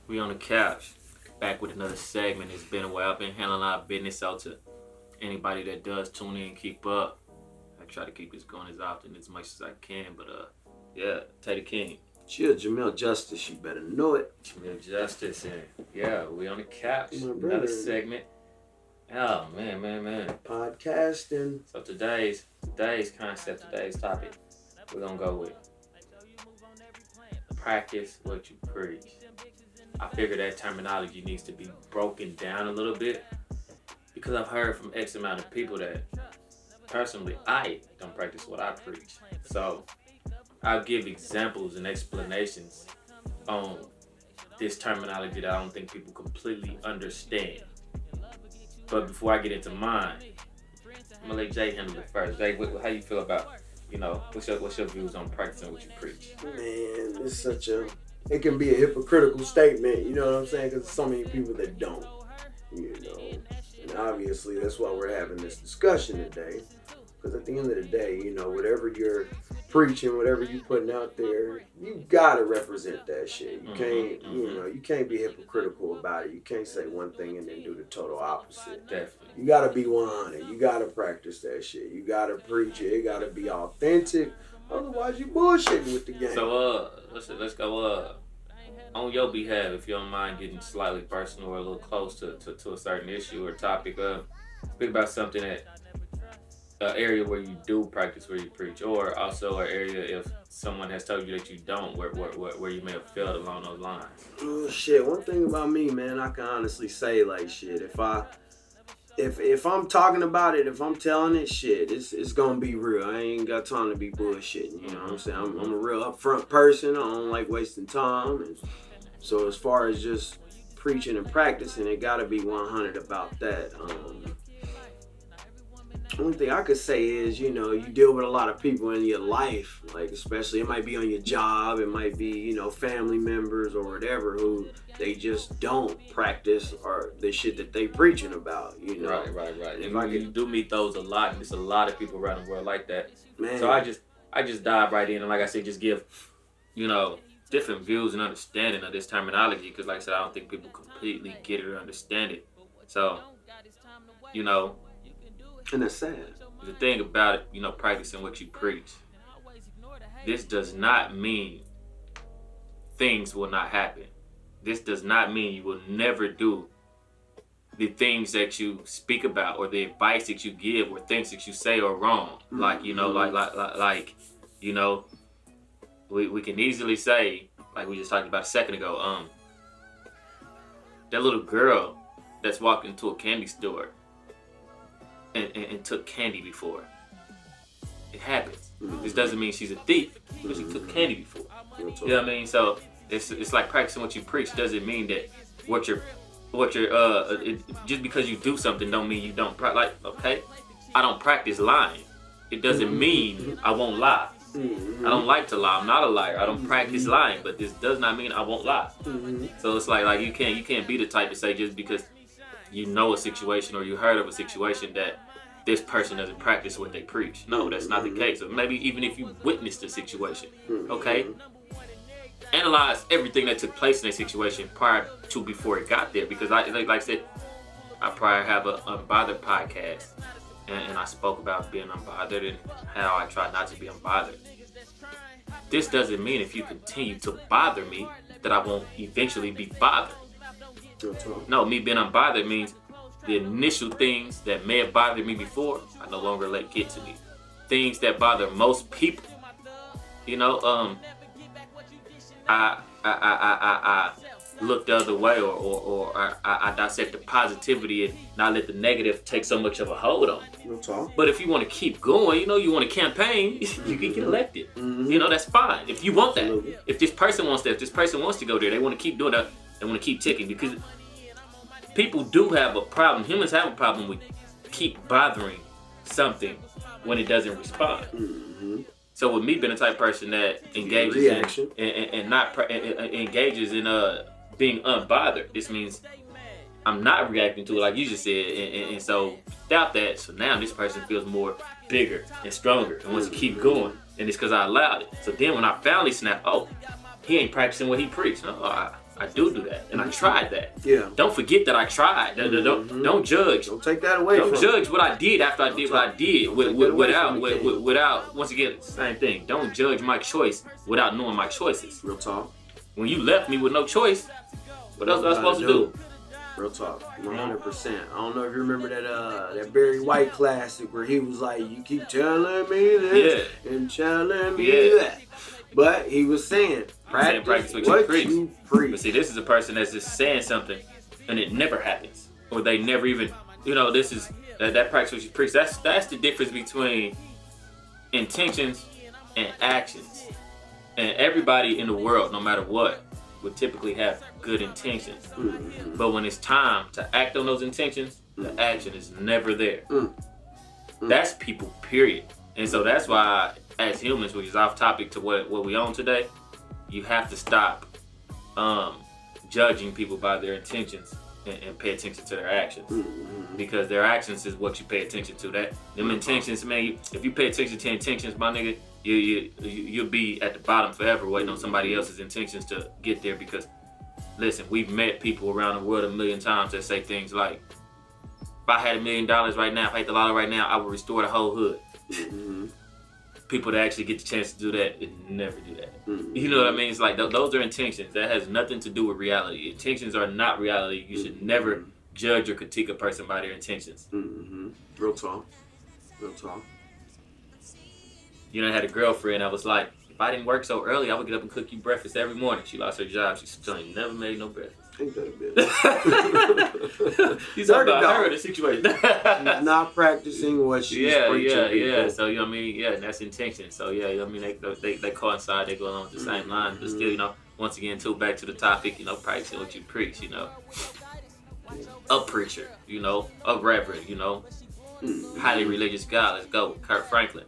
We on the couch, back with another segment. It's been a while. I've been handling a lot of business out to anybody that does tune in, keep up. I try to keep this going as often as much as I can, but yeah, Tater King. Chill, Jamel Justice, you better know it. Jamel Justice, and yeah, we on the couch. My Another brother. segment. Oh man. Podcasting. So today's concept, today's topic, we're gonna go with practice what you preach. I figure that terminology needs to be broken down a little bit because I've heard from X amount of people that personally I don't practice what I preach. So I'll give examples and explanations on this terminology that I don't think people completely understand. But before I get into mine, I'm gonna let Jay handle it first. Jay, how you feel about, what's your views on practicing what you preach? Man, it can be a hypocritical statement, you know what I'm saying? Because there's so many people that don't, And obviously that's why we're having this discussion today. Because at the end of the day, whatever you're preaching, whatever you're putting out there, you gotta represent that shit. You can't, you can't be hypocritical about it. You can't say one thing and then do the total opposite. Definitely. You gotta be 100. You gotta practice that shit. You gotta preach it. It gotta be authentic. Otherwise, you bullshitting with the game. So let's go on your behalf, if you don't mind getting slightly personal or a little close to a certain issue or topic. Speak about something that an area where you do practice where you preach, or also an area if someone has told you that you don't, where you may have failed along those lines. Oh shit! One thing about me, man, I can honestly say like shit. If I'm talking about it, if I'm telling it, shit, it's gonna be real. I ain't got time to be bullshitting. You know what I'm saying? I'm a real upfront person. I don't like wasting time, and so as far as just preaching and practicing, it gotta be 100 about that. Only thing I could say is, you deal with a lot of people in your life, like especially it might be on your job, it might be, family members or whatever who they just don't practice or the shit that they preaching about, Right. And you do meet those a lot, and there's a lot of people around the world like that. Man. So I just dive right in and like I said, just give, different views and understanding of this terminology because like I said, I don't think people completely get it or understand it. So, and that's sad. The thing about it, practicing what you preach, this does not mean things will not happen. This does not mean you will never do the things that you speak about or the advice that you give or things that you say are wrong. Like, we can easily say, like we just talked about a second ago, that little girl that's walking into a candy store and took candy before. It happens. This doesn't mean she's a thief because she took candy before. You know what I mean? So it's like practicing what you preach doesn't mean that what you're just because you do something don't mean you don't okay, I don't practice lying. It doesn't mean I won't lie. I don't like to lie. I'm not a liar. I don't practice lying, but this does not mean I won't lie. So it's like you can't be the type to say just because you know a situation or you heard of a situation that this person doesn't practice what they preach. No, that's not the case. Or maybe even if you witnessed a situation, okay? Analyze everything that took place in that situation prior to before it got there. Because like I said, I prior have a Unbothered podcast and I spoke about being unbothered and how I try not to be unbothered. This doesn't mean if you continue to bother me that I won't eventually be bothered. No, me being unbothered means the initial things that may have bothered me before, I no longer let get to me. Things that bother most people, I look the other way or I dissect the positivity and not let the negative take so much of a hold on me. But if you want to keep going, you want to campaign, you can get elected. That's fine. If you want that. If this person wants that, if this person wants to go there, they want to keep doing that. They want to keep ticking because people do have a problem. Humans have a problem with keep bothering something when it doesn't respond. So with me being the type of person that engages engages in being unbothered, this means I'm not reacting to it like you just said, and so without that, so now this person feels more bigger and stronger and wants to keep going, and it's because I allowed it. So then when I finally snap, oh, he ain't practicing what he preached. No, I do that, and I tried that. Yeah. Don't forget that I tried. Don't judge. Don't take that away. Don't judge what I did after I did what I did without. Once again, same thing. Don't judge my choice without knowing my choices. Real talk. When you left me with no choice, what else was I supposed to do? Real talk, 100%. I don't know if you remember that Barry White classic where he was like, "You keep telling me this and telling me that," but he was saying, "Practice what you preach." But see, this is a person that's just saying something, and it never happens, or they never even, this is that practice what you preach. That's the difference between intentions and actions. And everybody in the world, no matter what, would typically have good intentions. Mm-hmm. But when it's time to act on those intentions, the action is never there. That's people, period. And so that's why, as humans, which is off topic to what we own today, you have to stop judging people by their intentions and pay attention to their actions. Because their actions is what you pay attention to. Them intentions, man, if you pay attention to intentions, my nigga, you'll be at the bottom forever waiting on somebody else's intentions to get there. Because listen, we've met people around the world 1,000,000 times that say things like, if I had $1 million right now, if I hit the lotto right now, I would restore the whole hood. People that actually get the chance to do that never do that. You know what I mean? It's like those are intentions. That has nothing to do with reality. Intentions are not reality. You should never judge or critique a person by their intentions. Real talk. Real talk. I had a girlfriend. I was like, if I didn't work so early, I would get up and cook you breakfast every morning. She lost her job. She still ain't never made no breakfast. Ain't that a bit? He's talking about her, the situation. She's not practicing what she's preaching. Yeah. So, and that's intention. So, they coincide. They go along the same line. But still, once again, too, back to the topic, practicing what you preach, A preacher, a reverend, highly religious guy. Let's go. Kurt Franklin.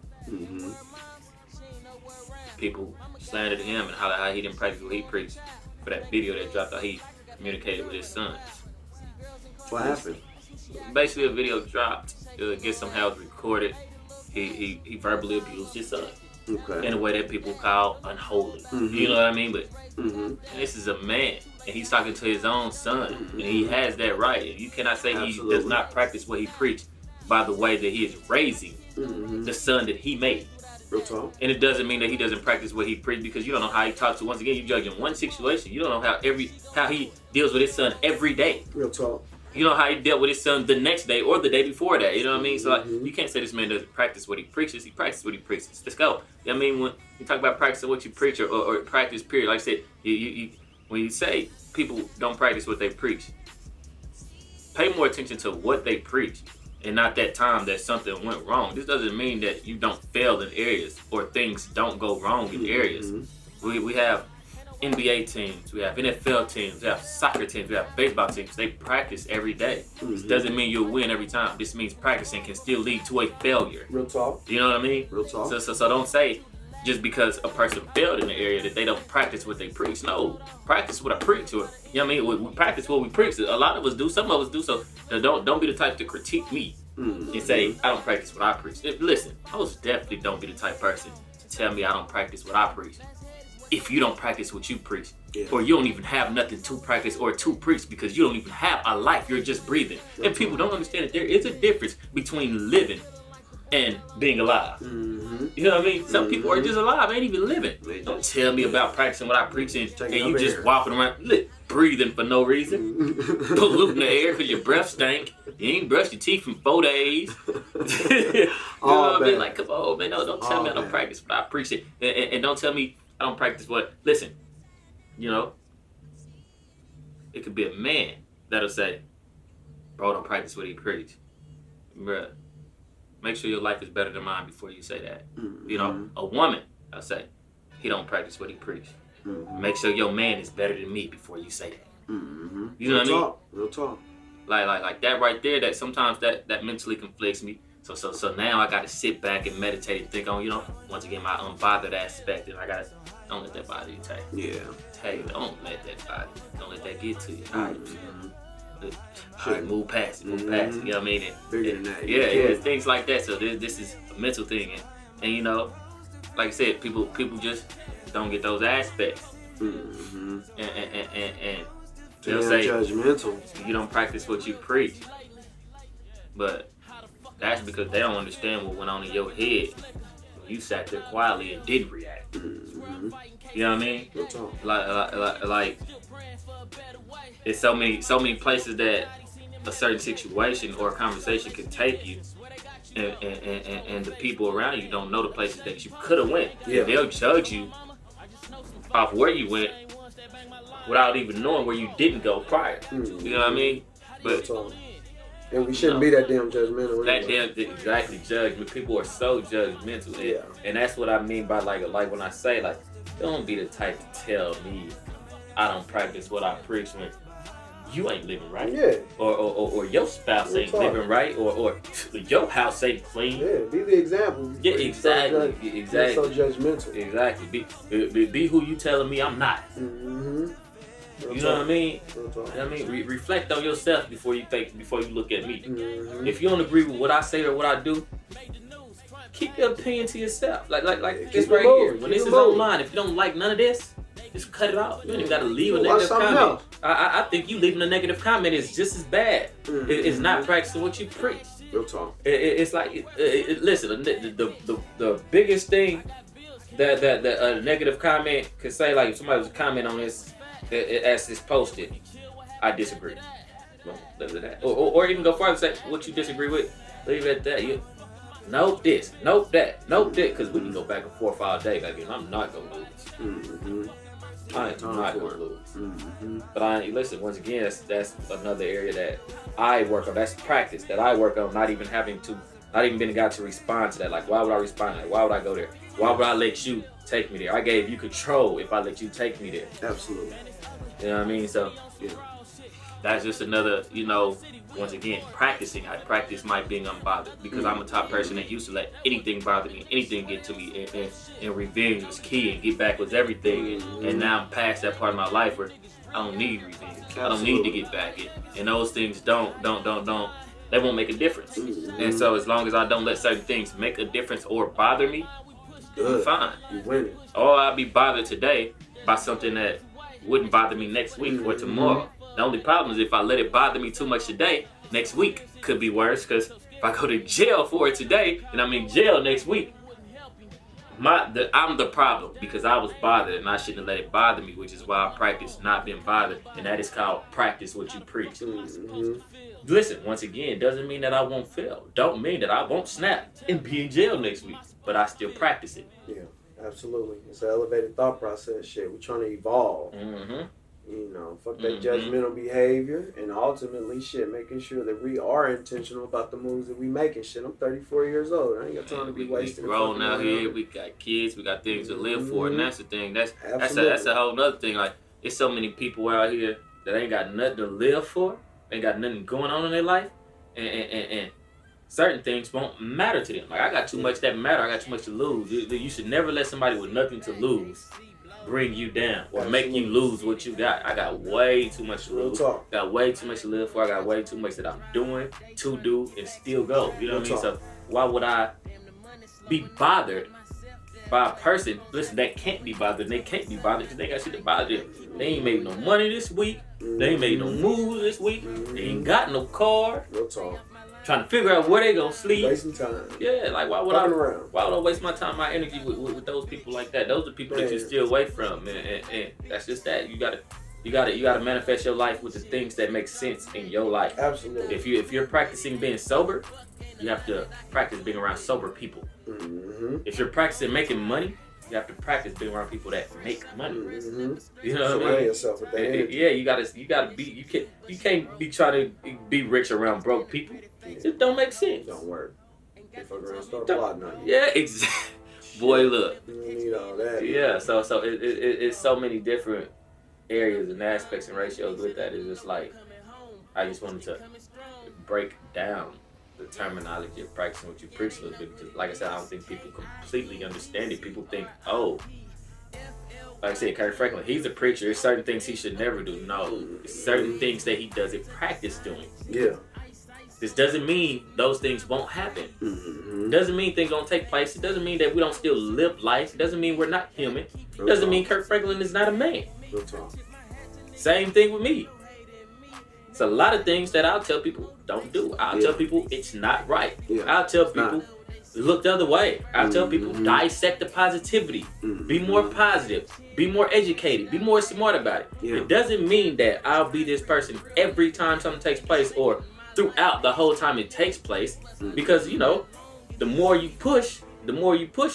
People slandered him and how he didn't practice what he preached for that video that dropped how he communicated with his sons. What happened? Basically, a video dropped. Get some house recorded. He verbally abused his son in a way that people call unholy. You know what I mean? But this is a man, and he's talking to his own son, and he has that right. And you cannot say he does not practice what he preached by the way that he is raising the son that he made. Real talk. And it doesn't mean that he doesn't practice what he preached, because you don't know how he talks to. Once again, you're judging one situation. You don't know how he deals with his son every day. Real talk. You know how he dealt with his son the next day or the day before that. You know what I mean? So you can't say this man doesn't practice what he preaches. He practices what he preaches. Let's go. I mean, when you talk about practicing what you preach or practice, period. Like I said, when you say people don't practice what they preach, pay more attention to what they preach. And not that time that something went wrong. This doesn't mean that you don't fail in areas or things don't go wrong in areas. We have NBA teams, we have NFL teams, we have soccer teams, we have baseball teams. They practice every day. This doesn't mean you'll win every time. This means practicing can still lead to a failure. Real talk. You know what I mean? Real talk. So don't say just because a person failed in the area that they don't practice what they preach. No, practice what I preach. Or, you know what I mean? We practice what we preach. A lot of us do. Some of us do. So don't be the type to critique me and say I don't practice what I preach. Listen, most definitely don't be the type person to tell me I don't practice what I preach if you don't practice what you preach. Or you don't even have nothing to practice or to preach, because you don't even have a life. You're just breathing. And people don't understand that there is a difference between living and being alive. You know what I mean? Some people are just alive, ain't even living. Don't tell me about practicing what I preach and you just walking around breathing for no reason, polluting the air because your breath stank. You ain't brushed your teeth in 4 days. You know what I mean? Like, come on, man. No, don't tell me I don't practice what I preach it. And don't tell me I don't practice what. Listen, it could be a man that'll say, bro, don't practice what he preach. Bruh, make sure your life is better than mine before you say that. A woman, I'll say, he don't practice what he preach. Make sure your man is better than me before you say that. You know what I mean? Real talk. Like that right there, that sometimes that mentally conflicts me. So now I gotta sit back and meditate and think on, once again, my unbothered aspect, and I gotta, don't let that bother you, Tay. Yeah. Tay, don't let that bother you. Don't let that get to you. All right, move past it, You know what I mean? Bigger than that. Yeah, things like that. So this is a mental thing, and like I said, people just don't get those aspects. And and Damn they'll say judgmental. you don't practice what you preach, but that's because they don't understand what went on in your head when you sat there quietly and didn't react. Mm-hmm. You know what I mean? Real talk. Like it's so many places that a certain situation or a conversation can take you, and the people around you don't know the places that you could have went. Yeah. They'll judge you off where you went without even knowing where you didn't go prior. Mm-hmm. You know what I mean? But and we shouldn't be that damn judgmental. That anyway. damn exactly judgment. People are so judgmental, and that's what I mean by like when I say like, don't be the type to tell me I don't practice what I preach when you ain't living right. Yeah. Or your spouse ain't living right, or your house ain't clean. Yeah, be the example. Yeah, exactly. Exactly. So judgmental. Exactly. Be who you telling me I'm not. Mm-hmm. You know what I mean? I mean, reflect on yourself before you look at me. Mm-hmm. If you don't agree with what I say or what I do, keep your opinion to yourself. Like this right here. When this is online, if you don't like none of this, just cut it off. You don't even got to leave a negative comment. I think you leaving a negative comment is just as bad. Mm-hmm. It's not practicing what you preach. Real talk. It's like, listen, the biggest thing that a negative comment could say, like if somebody was comment on this, as it's posted, I disagree. Well, leave it at that. Or even go farther and say what you disagree with. Leave it at that. You nope this, nope that, nope that, because we can go back and forth all day, baby, and I'm not gonna lose. Mm-hmm. I am not gonna lose. Mm-hmm. But listen, once again, that's another area that I work on. That's practice that I work on. Not even being got to respond to that. Like, why would I respond to that? Why would I go there? Why would I let you take me there? I gave you control if I let you take me there. Absolutely. You know what I mean? So, yeah. That's just another, once again, practicing. I practice my being unbothered because I'm a type person that used to let anything bother me, anything get to me, and revenge was key, and get back was everything. And now I'm past that part of my life where I don't need revenge. Absolutely. I don't need to get back. And those things they won't make a difference. Mm-hmm. And so as long as I don't let certain things make a difference or bother me, I'm fine. You winning. Or I'll be bothered today by something that wouldn't bother me next week or tomorrow. The only problem is if I let it bother me too much today, next week could be worse, because if I go to jail for it today and I'm in jail next week, I'm the problem because I was bothered and I shouldn't have let it bother me, which is why I practice not being bothered, and that is called practice what you preach. Mm-hmm. Listen, once again, doesn't mean that I won't fail. Don't mean that I won't snap and be in jail next week, but I still practice it. Yeah, absolutely. It's an elevated thought process. Shit, we're trying to evolve. Mm-hmm. Fuck that judgmental behavior, and ultimately, shit, making sure that we are intentional about the moves that we make and shit. I'm 34 years old. I ain't got time to be wasting. We grown out here. We got kids. We got things to live for, and that's the thing. That's a whole nother thing. Like, there's so many people out here that ain't got nothing to live for, ain't got nothing going on in their life, and certain things won't matter to them. Like, I got too much that matter. I got too much to lose. You should never let somebody with nothing to lose bring you down or make you lose what you got. I got way too much to lose. Got way too much to live for. I got way too much that I'm doing to do and still go. You know what I mean? So why would I be bothered by a person, listen, that can't be bothered? They can't be bothered because they got shit to bother them. They ain't made no money this week. They ain't made no moves this week. They ain't got no car. Real talk. Trying to figure out where they gonna sleep. Wasting time. Yeah, like why would I waste my time, my energy with those people like that? Those are people that you steer away from, and that's just that. You gotta manifest your life with the things that make sense in your life. Absolutely. If you're practicing being sober, you have to practice being around sober people. Mm-hmm. If you're practicing making money, you have to practice being around people that make money. Mm-hmm. You know what I mean? Yourself with that yeah, you gotta be. You can't be trying to be rich around broke people. It don't make sense. Don't work. If I'm gonna start plotting on you. Yeah, exactly. Boy, look. You don't need all that. Yeah, so it's so many different areas and aspects and ratios with that. It's just like I just wanted to break down the terminology of practicing what you preach a little bit. Because, like I said, I don't think people completely understand it. People think, like I said, Kirk Franklin, he's a preacher. There's certain things he should never do. No, there's certain things that he doesn't practice doing. Yeah. This doesn't mean those things won't happen. Mm-hmm. Doesn't mean things don't take place. It doesn't mean that we don't still live life. It doesn't mean we're not human. It doesn't mean Kirk Franklin is not a man. Same thing with me. It's a lot of things that I'll tell people don't do. I'll tell people it's not right. I'll tell people look the other way. I'll tell people dissect the positivity. Be more positive. Be more educated. Be more smart about it. It doesn't mean that I'll be this person every time something takes place or throughout the whole time it takes place. Because, you know, the more you push,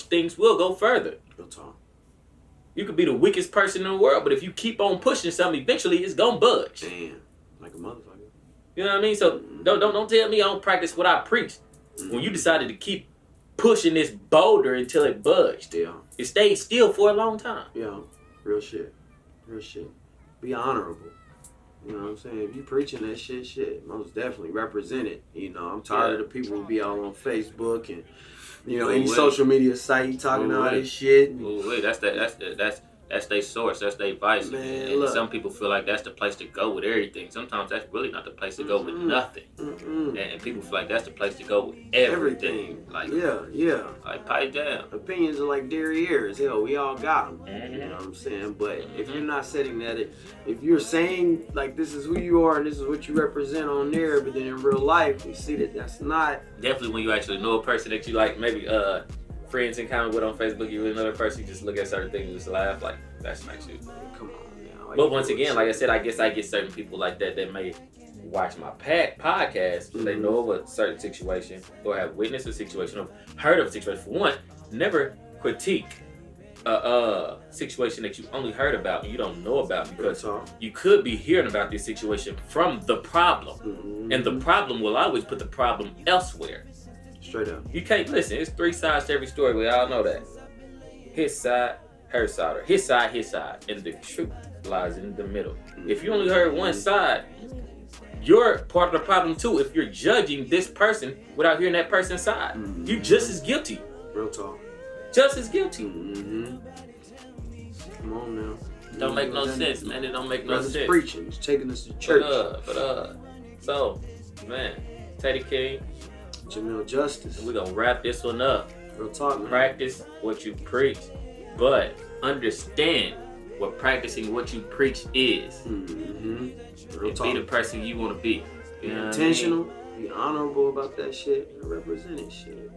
things will go further. You could be the weakest person in the world, but if you keep on pushing something, eventually it's gonna budge. Damn, like a motherfucker. You know what I mean? So don't tell me I don't practice what I preach. When you decided to keep pushing this boulder until it budged, it stayed still for a long time. Yeah, real shit. Be honorable. You know what I'm saying? If you preaching that shit, most definitely represent it. You know, I'm tired of the people who be all on Facebook and, you know, any social media site talking all this shit. That's their source. That's their vice. Man, and look. some people feel like that's the place to go with everything. Sometimes that's really not the place to go with nothing. And people feel like that's the place to go with everything. Like, like, pipe down. Opinions are like derrieres. Hell, we all got them. You know what I'm saying? But if you're not setting that, if you're saying like this is who you are and this is what you represent on there, but then in real life you see that that's not. Definitely when you actually know a person that you like, maybe friends in common with on Facebook, you another person, you just look at certain things and just laugh, like, that's not you. Come on now. But once again, like I said, I guess I get certain people like that may watch my podcast, they know of a certain situation or have witnessed a situation or heard of a situation. For one, never critique a situation that you only heard about and you don't know about, because you could be hearing about this situation from the problem. And the problem will always put the problem elsewhere. Straight up. You can't listen. It's 3 sides to every story. We all know that. His side, her side, or his side, and the truth lies in the middle. If you only heard one side, you're part of the problem too. If you're judging this person without hearing that person's side, you just as guilty. Real talk. Just as guilty. Come on now. Don't make no sense, man. It don't make no sense. Preaching. He's taking us to church. So, man, Teddy King, Jamel Justice. We're gonna wrap this one up. Real talk, man. Practice what you preach, but understand what practicing what you preach is. Real talk. Be the person you want to be. Be intentional. Be honorable about that shit and represent it shit.